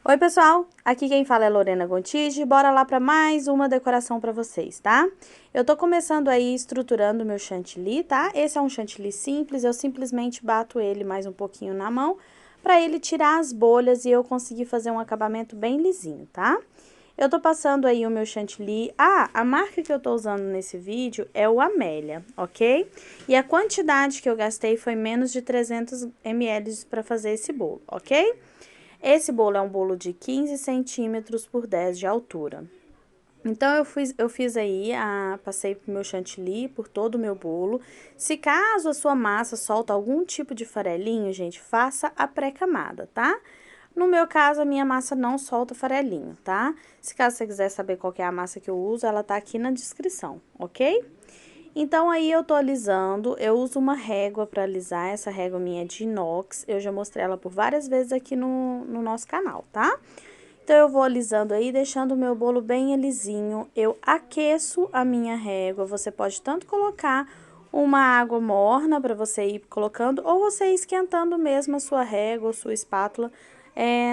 Oi, pessoal! Aqui quem fala é Lorena Gontijo. Bora lá para mais uma decoração para vocês, tá? Eu tô começando aí estruturando o meu chantilly, tá? Esse é um chantilly simples, eu simplesmente bato ele mais um pouquinho na mão para ele tirar as bolhas e eu conseguir fazer um acabamento bem lisinho, tá? Eu tô passando aí o meu chantilly. A marca que eu tô usando nesse vídeo é o Amélia, ok? E a quantidade que eu gastei foi menos de 300 ml para fazer esse bolo, ok? Esse bolo é um bolo de 15 centímetros por 10 de altura. Então, eu fiz aí, passei pro meu chantilly por todo o meu bolo. Se caso a sua massa solta algum tipo de farelinho, gente, faça a pré-camada, tá? No meu caso, a minha massa não solta farelinho, tá? Se caso você quiser saber qual que é a massa que eu uso, ela tá aqui na descrição, ok? Então, aí eu tô alisando, eu uso uma régua para alisar, essa régua minha é de inox, eu já mostrei ela por várias vezes aqui no nosso canal, tá? Então, eu vou alisando aí, deixando o meu bolo bem lisinho, eu aqueço a minha régua, você pode tanto colocar uma água morna para você ir colocando, ou você ir esquentando mesmo a sua régua ou sua espátula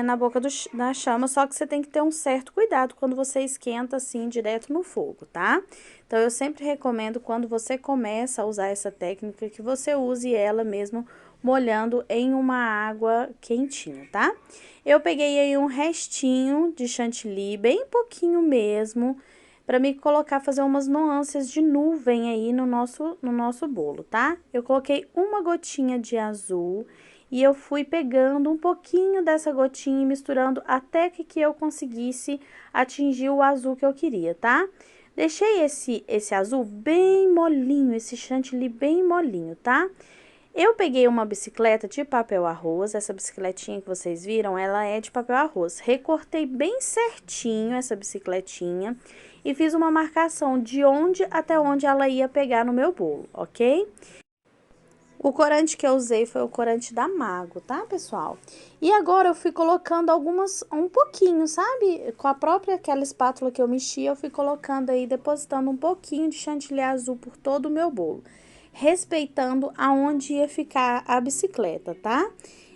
na boca da chama, só que você tem que ter um certo cuidado quando você esquenta assim direto no fogo, tá? Então, eu sempre recomendo quando você começa a usar essa técnica que você use ela mesmo molhando em uma água quentinha, tá? Eu peguei aí um restinho de chantilly, bem pouquinho mesmo, para me colocar, fazer umas nuances de nuvem aí no nosso bolo, tá? Eu coloquei uma gotinha de azul e eu fui pegando um pouquinho dessa gotinha e misturando até que eu conseguisse atingir o azul que eu queria, tá? Deixei esse azul bem molinho, esse chantilly bem molinho, tá? Eu peguei uma bicicleta de papel arroz, essa bicicletinha que vocês viram, ela é de papel arroz. Recortei bem certinho essa bicicletinha e fiz uma marcação de onde até onde ela ia pegar no meu bolo, ok? O corante que eu usei foi o corante da Mago, tá, pessoal? E agora eu fui colocando um pouquinho, sabe? Com a própria aquela espátula que eu mexi, eu fui colocando aí, depositando um pouquinho de chantilly azul por todo o meu bolo, respeitando aonde ia ficar a bicicleta, tá?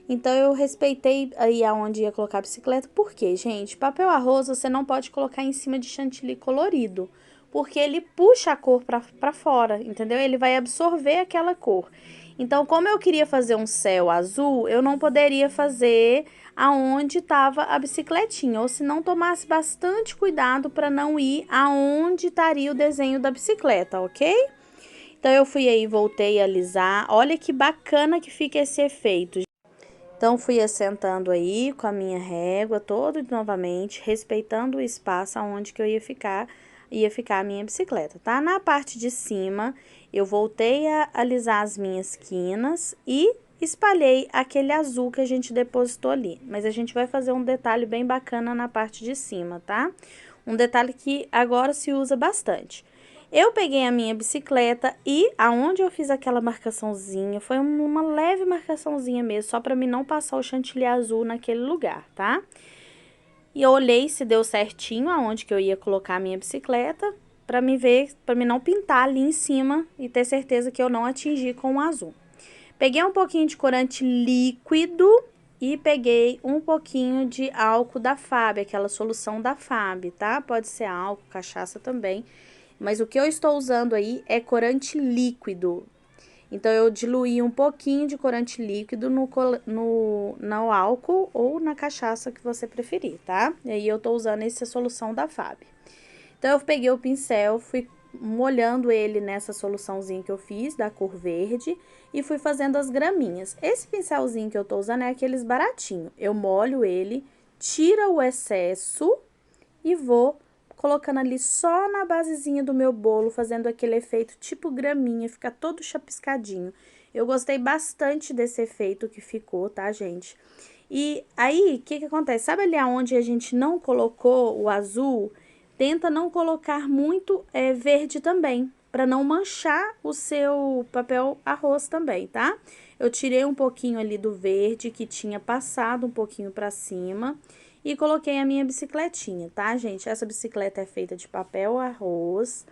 Então, eu respeitei aí aonde ia colocar a bicicleta, porque, gente, papel arroz você não pode colocar em cima de chantilly colorido, porque ele puxa a cor pra fora, entendeu? Ele vai absorver aquela cor. Então, como eu queria fazer um céu azul, eu não poderia fazer aonde estava a bicicletinha, ou se não tomasse bastante cuidado para não ir aonde estaria o desenho da bicicleta, ok? Então, eu fui aí, voltei a alisar. Olha que bacana que fica esse efeito. Então, fui assentando aí com a minha régua, todo novamente, respeitando o espaço aonde que eu ia ficar a minha bicicleta, tá? Na parte de cima, eu voltei a alisar as minhas quinas e espalhei aquele azul que a gente depositou ali. Mas a gente vai fazer um detalhe bem bacana na parte de cima, tá? Um detalhe que agora se usa bastante. Eu peguei a minha bicicleta e aonde eu fiz aquela marcaçãozinha, foi uma leve marcaçãozinha mesmo, só para mim não passar o chantilly azul naquele lugar, tá? E eu olhei se deu certinho aonde que eu ia colocar a minha bicicleta, para me ver, para me não pintar ali em cima e ter certeza que eu não atingi com o azul. Peguei um pouquinho de corante líquido e peguei um pouquinho de álcool da Fab, aquela solução da Fab, tá? Pode ser álcool, cachaça também. Mas o que eu estou usando aí é corante líquido. Então, eu diluí um pouquinho de corante líquido no álcool ou na cachaça que você preferir, tá? E aí, eu tô usando essa solução da Fab. Então, eu peguei o pincel, fui molhando ele nessa soluçãozinha que eu fiz, da cor verde, e fui fazendo as graminhas. Esse pincelzinho que eu tô usando é aqueles baratinho. Eu molho ele, tira o excesso e vou colocando ali só na basezinha do meu bolo, fazendo aquele efeito tipo graminha, fica todo chapiscadinho. Eu gostei bastante desse efeito que ficou, tá, gente? E aí, o que acontece? Sabe ali aonde a gente não colocou o azul? Tenta não colocar muito verde também, para não manchar o seu papel arroz também, tá? Eu tirei um pouquinho ali do verde que tinha passado um pouquinho para cima e coloquei a minha bicicletinha, tá, gente? Essa bicicleta é feita de papel arroz,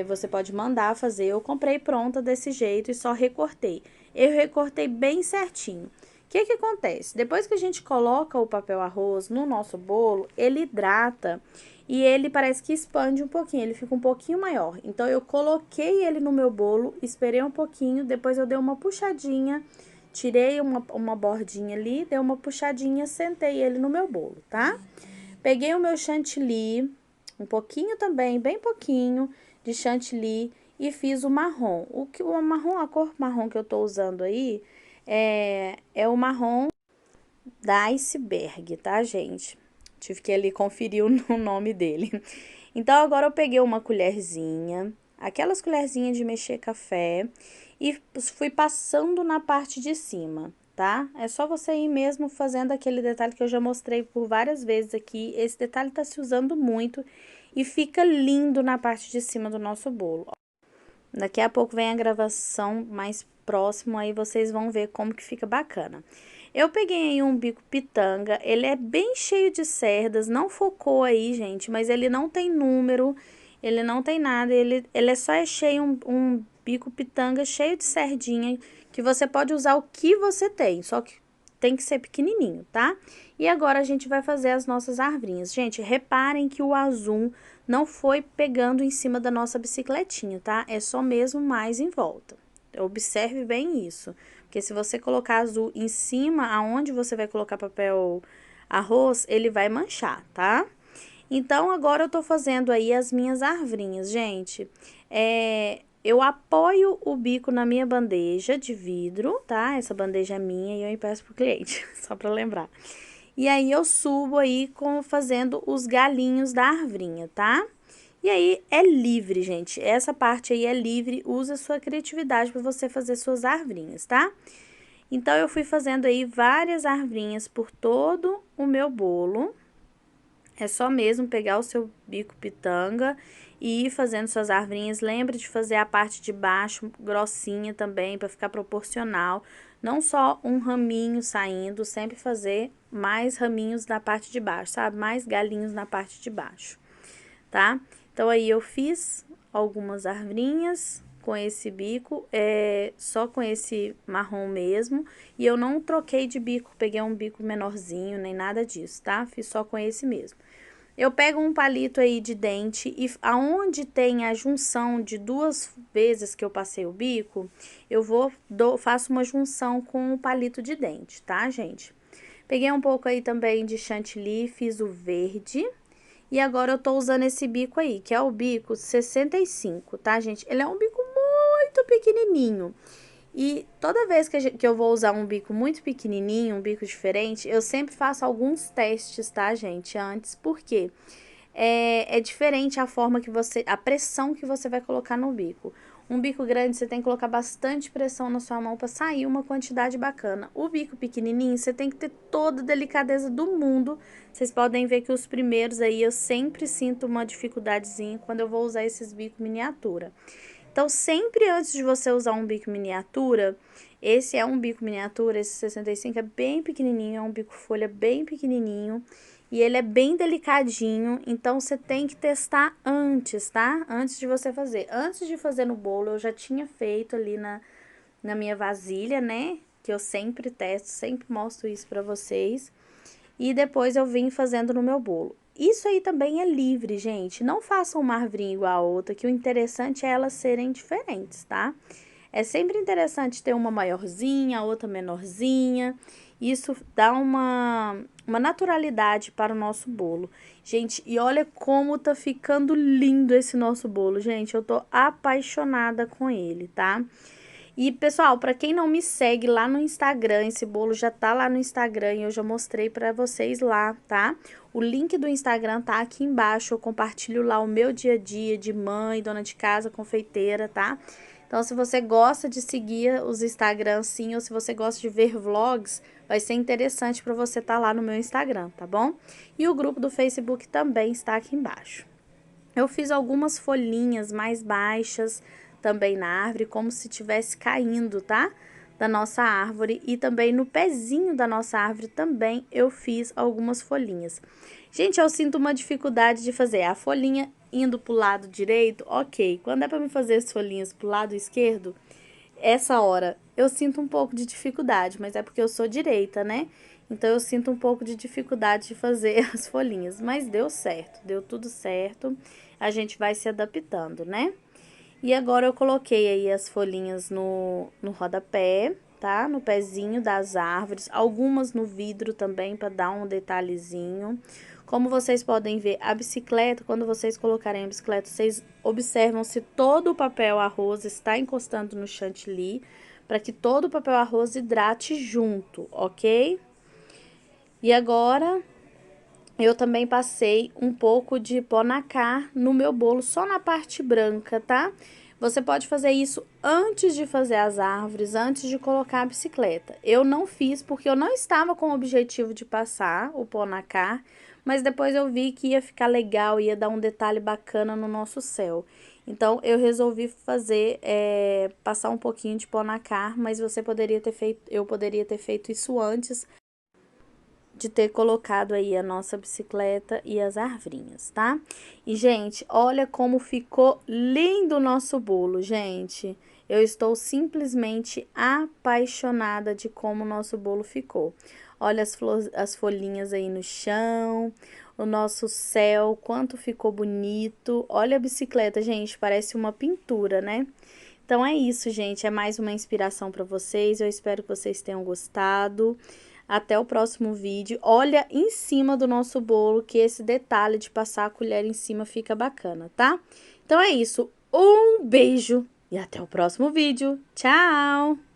você pode mandar fazer. Eu comprei pronta desse jeito e só recortei. Eu recortei bem certinho. O que acontece? Depois que a gente coloca o papel arroz no nosso bolo, ele hidrata e ele parece que expande um pouquinho, ele fica um pouquinho maior. Então, eu coloquei ele no meu bolo, esperei um pouquinho, depois eu dei uma puxadinha, tirei uma bordinha ali, dei uma puxadinha, sentei ele no meu bolo, tá? Peguei o meu chantilly, um pouquinho também, bem pouquinho de chantilly e fiz o marrom. O marrom, a cor marrom que eu tô usando aí é o marrom da Iceberg, tá, gente? Tive que ali conferir o nome dele. Então, agora eu peguei uma colherzinha, aquelas colherzinhas de mexer café, e fui passando na parte de cima, tá? É só você ir mesmo fazendo aquele detalhe que eu já mostrei por várias vezes aqui. Esse detalhe tá se usando muito e fica lindo na parte de cima do nosso bolo. Daqui a pouco vem a gravação mais próximo, aí vocês vão ver como que fica bacana. Eu peguei aí um bico pitanga, ele é bem cheio de cerdas, não focou aí, gente, mas ele não tem número, ele não tem nada, ele é só cheio, um bico pitanga cheio de cerdinha, que você pode usar o que você tem, só que tem que ser pequenininho, tá? E agora a gente vai fazer as nossas arvrinhas. Gente, reparem que o azul não foi pegando em cima da nossa bicicletinha, tá? É só mesmo mais em volta. Observe bem isso, porque se você colocar azul em cima, aonde você vai colocar papel arroz, ele vai manchar, tá? Então, agora eu tô fazendo aí as minhas arvrinhas, gente. Eu apoio o bico na minha bandeja de vidro, tá? Essa bandeja é minha e eu empresto pro cliente, só pra lembrar. E aí, eu subo aí fazendo os galinhos da arvrinha, tá? E aí, é livre, gente. Essa parte aí é livre, usa sua criatividade para você fazer suas arvrinhas, tá? Então, eu fui fazendo aí várias arvrinhas por todo o meu bolo. É só mesmo pegar o seu bico pitanga e ir fazendo suas arvrinhas. Lembre de fazer a parte de baixo grossinha também, para ficar proporcional. Não só um raminho saindo, sempre fazer mais raminhos na parte de baixo, sabe? Mais galinhos na parte de baixo, tá? Então, aí eu fiz algumas arvrinhas com esse bico, só com esse marrom mesmo. E eu não troquei de bico, peguei um bico menorzinho, nem nada disso, tá? Fiz só com esse mesmo. Eu pego um palito aí de dente e aonde tem a junção de duas vezes que eu passei o bico, eu faço uma junção com o palito de dente, tá, gente? Peguei um pouco aí também de chantilly, fiz o verde. E agora eu tô usando esse bico aí, que é o bico 65, tá, gente? Ele é um bico muito pequenininho. E toda vez que eu vou usar um bico muito pequenininho, um bico diferente, eu sempre faço alguns testes, tá, gente? Antes, porque é diferente a forma que a pressão que você vai colocar no bico. Um bico grande, você tem que colocar bastante pressão na sua mão para sair uma quantidade bacana. O bico pequenininho, você tem que ter toda a delicadeza do mundo. Vocês podem ver que os primeiros aí, eu sempre sinto uma dificuldadezinha quando eu vou usar esses bicos miniatura. Então, sempre antes de você usar um bico miniatura, esse é um bico miniatura, esse 65 é bem pequenininho, é um bico folha bem pequenininho. E ele é bem delicadinho, então você tem que testar antes, tá? Antes de você fazer. Antes de fazer no bolo, eu já tinha feito ali na minha vasilha, né? Que eu sempre testo, sempre mostro isso pra vocês. E depois eu vim fazendo no meu bolo. Isso aí também é livre, gente. Não façam uma arvrinha igual a outra, que o interessante é elas serem diferentes, tá? É sempre interessante ter uma maiorzinha, a outra menorzinha. Isso dá uma naturalidade para o nosso bolo. Gente, e olha como tá ficando lindo esse nosso bolo, gente. Eu tô apaixonada com ele, tá? E, pessoal, para quem não me segue lá no Instagram, esse bolo já tá lá no Instagram e eu já mostrei para vocês lá, tá? O link do Instagram tá aqui embaixo, eu compartilho lá o meu dia a dia de mãe, dona de casa, confeiteira, tá? Então, se você gosta de seguir os Instagrams, sim, ou se você gosta de ver vlogs, vai ser interessante para você estar lá no meu Instagram, tá bom? E o grupo do Facebook também está aqui embaixo. Eu fiz algumas folhinhas mais baixas também na árvore, como se tivesse caindo, tá? Da nossa árvore. E também no pezinho da nossa árvore também eu fiz algumas folhinhas. Gente, eu sinto uma dificuldade de fazer a folhinha indo pro lado direito, ok. Quando é pra me fazer as folhinhas pro lado esquerdo, essa hora eu sinto um pouco de dificuldade, mas é porque eu sou direita, né? Então eu sinto um pouco de dificuldade de fazer as folhinhas, mas deu certo, deu tudo certo. A gente vai se adaptando, né? E agora eu coloquei aí as folhinhas no rodapé, tá? No pezinho das árvores, algumas no vidro também para dar um detalhezinho. Como vocês podem ver, a bicicleta, quando vocês colocarem a bicicleta, vocês observam se todo o papel arroz está encostando no chantilly, para que todo o papel arroz hidrate junto, ok? E agora eu também passei um pouco de pó nacá no meu bolo, só na parte branca, tá? Você pode fazer isso antes de fazer as árvores, antes de colocar a bicicleta. Eu não fiz porque eu não estava com o objetivo de passar o pó nacá, mas depois eu vi que ia ficar legal, ia dar um detalhe bacana no nosso céu. Então, eu resolvi fazer, passar um pouquinho de pó nacá, mas você poderia ter feito, eu poderia ter feito isso antes de ter colocado aí a nossa bicicleta e as arvrinhas, tá? E, gente, olha como ficou lindo o nosso bolo, gente. Eu estou simplesmente apaixonada de como o nosso bolo ficou. Olha as folhinhas aí no chão, o nosso céu, quanto ficou bonito. Olha a bicicleta, gente, parece uma pintura, né? Então, é isso, gente. É mais uma inspiração para vocês. Eu espero que vocês tenham gostado. Até o próximo vídeo. Olha em cima do nosso bolo que esse detalhe de passar a colher em cima fica bacana, tá? Então, é isso. Um beijo e até o próximo vídeo. Tchau!